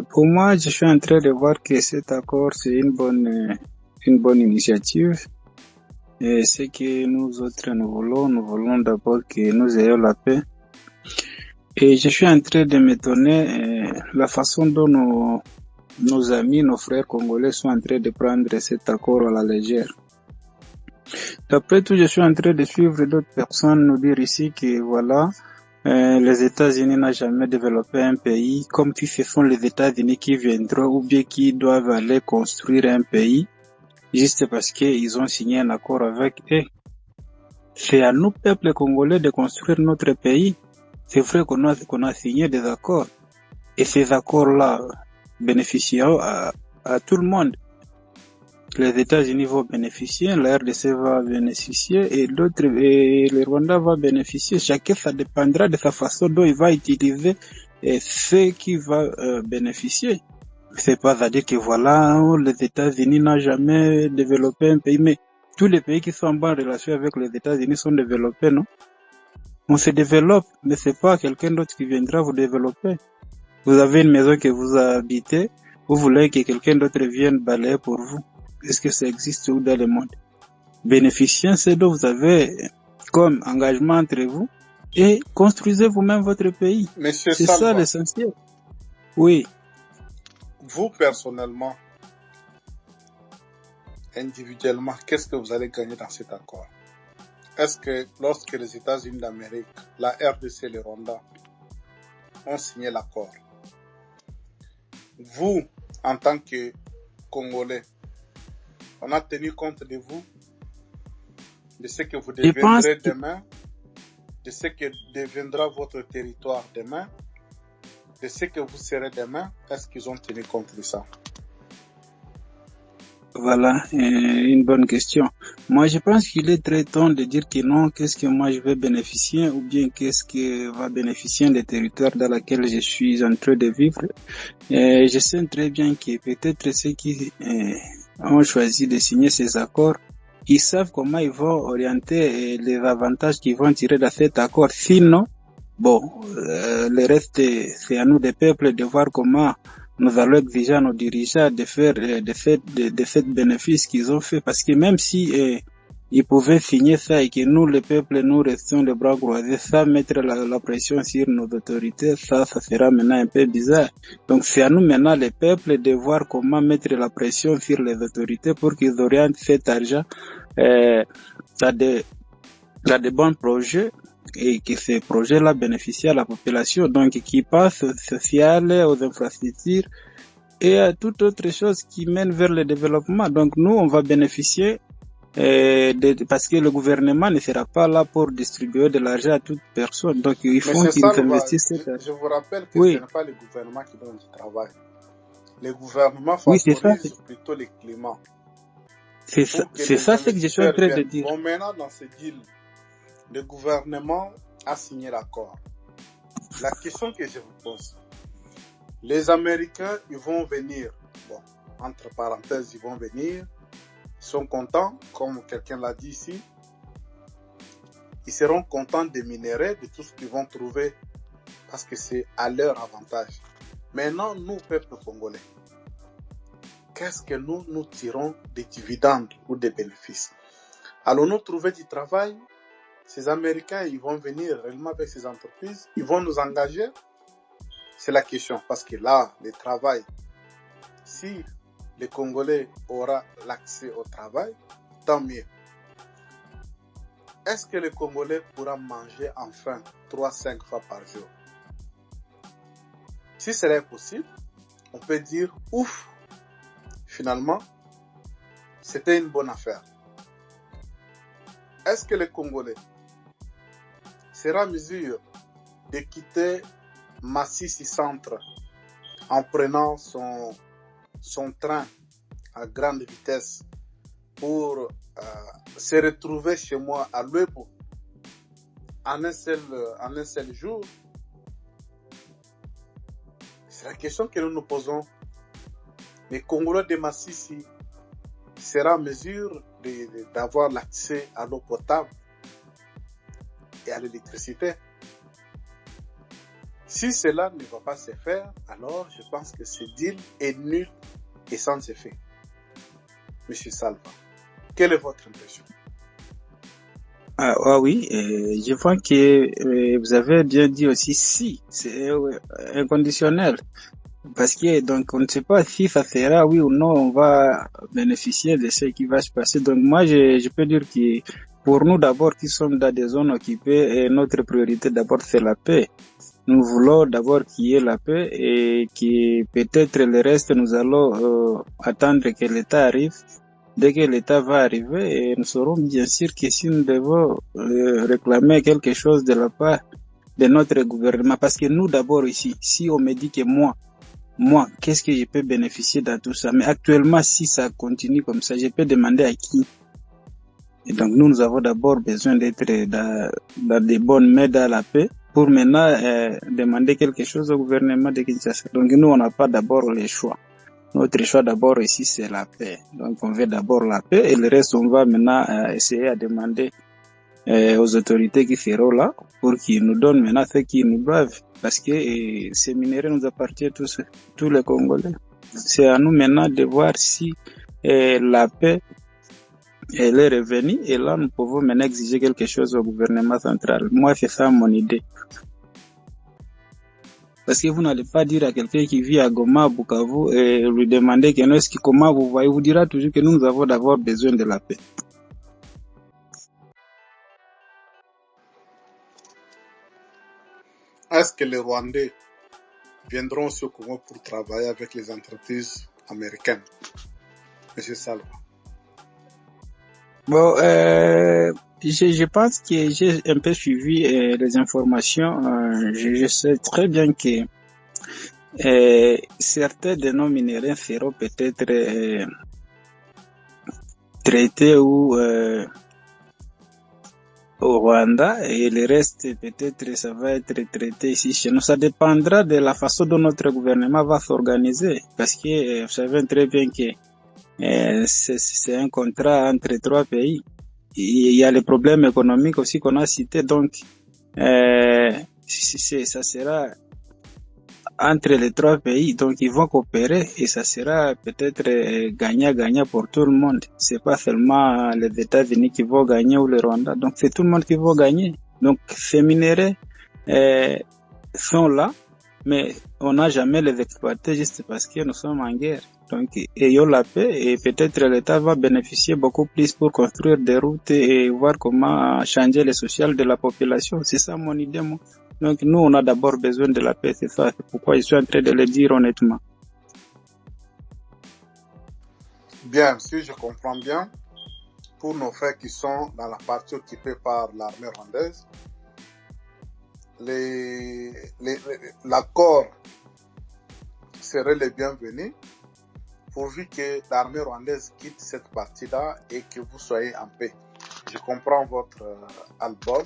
Pour moi, je suis en train de voir que cet accord, c'est une bonne initiative. Et ce que nous autres, nous voulons d'abord que nous ayons la paix. Et je suis en train de m'étonner la façon dont nos amis, nos frères congolais sont en train de prendre cet accord à la légère. D'après tout, je suis en train de suivre d'autres personnes nous dire ici que voilà, les États-Unis n'ont jamais développé un pays comme si ce sont les États-Unis qui viendront ou bien qui doivent aller construire un pays juste parce qu'ils ont signé un accord avec eux. C'est à nous, peuple congolais, de construire notre pays. C'est vrai qu'on a signé des accords. Et ces accords-là bénéficieront à tout le monde. Les États-Unis vont bénéficier, la RDC va bénéficier et le Rwanda va bénéficier. Chacun, ça dépendra de sa façon dont il va utiliser ce qui va bénéficier. C'est pas à dire que voilà, les États-Unis n'ont jamais développé un pays, mais tous les pays qui sont en bonne relation avec les États-Unis sont développés, non? On se développe, mais c'est pas quelqu'un d'autre qui viendra vous développer. Vous avez une maison que vous habitez, vous voulez que quelqu'un d'autre vienne balayer pour vous. Est-ce que ça existe où dans le monde? Bénéficiez ce dont vous avez comme engagement entre vous et construisez vous-même votre pays. Monsieur C'est Salva, ça l'essentiel. Oui. vous personnellement, individuellement, qu'est-ce que vous allez gagner dans cet accord? Est-ce que lorsque les États-Unis d'Amérique, la RDC et le Rwanda ont signé l'accord, vous, en tant que Congolais, on a tenu compte de vous, de ce que vous deviendrez demain, de ce que deviendra votre territoire demain, de ce que vous serez demain? Est-ce qu'ils ont tenu compte de ça? Voilà, une bonne question. Moi, je pense qu'il est très temps de dire que non, qu'est-ce que moi je vais bénéficier ou bien qu'est-ce que va bénéficier des territoires dans lesquels je suis en train de vivre. Et je sais très bien que peut-être ceux qui ont choisi de signer ces accords, ils savent comment ils vont orienter les avantages qu'ils vont tirer de cet accord. Sinon, bon, le reste, c'est à nous des peuples de voir comment nous allons exiger à nos dirigeants de faire de ces bénéfices qu'ils ont fait, parce que même si ils pouvaient signer ça et que nous, le peuple, nous restions les bras croisés sans mettre la pression sur nos autorités, ça sera maintenant un peu bizarre. Donc c'est à nous maintenant, les peuples, de voir comment mettre la pression sur les autorités pour qu'ils orientent cet argent dans des bons projets et que ces projets-là bénéficient à la population, donc qui passent au social, aux infrastructures et à toute autre chose qui mène vers le développement. Donc nous, on va bénéficier parce que le gouvernement ne sera pas là pour distribuer de l'argent à toute personne. Donc il faut qu'ils investissent. Je vous rappelle que oui. Ce n'est pas le gouvernement qui donne du travail. Le gouvernement favorise plutôt le climat. C'est ça ce que je suis en train de dire. Bon, maintenant, dans ce deal, le gouvernement a signé l'accord. La question que je vous pose, les Américains, ils vont venir, bon, entre parenthèses, ils vont venir, ils sont contents, comme quelqu'un l'a dit ici, ils seront contents des minéraux, de tout ce qu'ils vont trouver, parce que c'est à leur avantage. Maintenant, nous, peuple congolais, qu'est-ce que nous tirons des dividendes ou des bénéfices? Allons-nous trouver du travail? Ces Américains, ils vont venir réellement avec ces entreprises, ils vont nous engager? C'est la question, parce que là, le travail, si les Congolais auront l'accès au travail, tant mieux. Est-ce que les Congolais pourront manger enfin 3-5 fois par jour? Si cela est possible, on peut dire, ouf, finalement, c'était une bonne affaire. Est-ce que les Congolais seront en mesure de quitter Massissi Centre en prenant son train à grande vitesse pour se retrouver chez moi à Luebo en un seul jour? C'est la question que nous nous posons. Les Congolais de Massissi seront en mesure d'avoir l'accès à l'eau potable et à l'électricité? Si cela ne va pas se faire, alors je pense que ce deal est nul et sans effet. Monsieur Salva, quelle est votre impression? Oui, je vois que vous avez bien dit aussi si, c'est inconditionnel. Parce que donc on ne sait pas si ça sera oui ou non, on va bénéficier de ce qui va se passer. Donc moi je peux dire que pour nous d'abord qui sommes dans des zones occupées, notre priorité d'abord c'est la paix. Nous voulons d'abord qu'il y ait la paix et que peut-être le reste nous allons attendre que l'État arrive. Dès que l'État va arriver, et nous saurons bien sûr que si nous devons réclamer quelque chose de la part de notre gouvernement, parce que nous d'abord ici, si on me dit que moi, qu'est-ce que je peux bénéficier dans tout ça? Mais actuellement, si ça continue comme ça, je peux demander à qui? Et donc, nous avons d'abord besoin d'être dans des bonnes mains dans la paix pour maintenant demander quelque chose au gouvernement de Kinshasa. Donc, nous, on n'a pas d'abord les choix. Notre choix d'abord ici, c'est la paix. Donc, on veut d'abord la paix et le reste, on va maintenant essayer à demander aux autorités qui seront là pour qu'ils nous donnent maintenant ce qu'ils nous doivent. Parce que ces minéraux nous appartiennent tous les Congolais. C'est à nous maintenant de voir si la paix elle est revenue et là nous pouvons maintenant exiger quelque chose au gouvernement central. Moi, c'est ça mon idée. Parce que vous n'allez pas dire à quelqu'un qui vit à Goma, à Bukavu, et lui demander comment vous voyez, vous dira toujours que nous avons d'abord besoin de la paix. Est-ce que les Rwandais viendront au Congo pour travailler avec les entreprises américaines? Monsieur Salva. Bon, je pense que j'ai un peu suivi les informations. Je sais très bien que certains de nos minéraux seront peut-être traités ou au Rwanda et le reste peut-être ça va être traité ici chez nous. Ça dépendra de la façon dont notre gouvernement va s'organiser parce que vous savez très bien que c'est un contrat entre trois pays. Il y a les problèmes économiques aussi qu'on a cités, donc ça sera entre les trois pays, donc ils vont coopérer et ça sera peut-être gagnant-gagnant pour tout le monde. C'est pas seulement les États-Unis qui vont gagner ou le Rwanda, donc c'est tout le monde qui va gagner. Donc ces minéraux sont là, mais on n'a jamais les exploité juste parce que nous sommes en guerre. Donc ayons la paix et peut-être l'État va bénéficier beaucoup plus pour construire des routes et voir comment changer le social de la population. C'est ça mon idée, moi. Donc nous, on a d'abord besoin de la paix, c'est ça. C'est pourquoi je suis en train de le dire honnêtement. Bien, si je comprends bien, pour nos frères qui sont dans la partie occupée par l'armée rwandaise, l'accord serait le bienvenu, pourvu que l'armée rwandaise quitte cette partie-là et que vous soyez en paix. Je comprends votre album.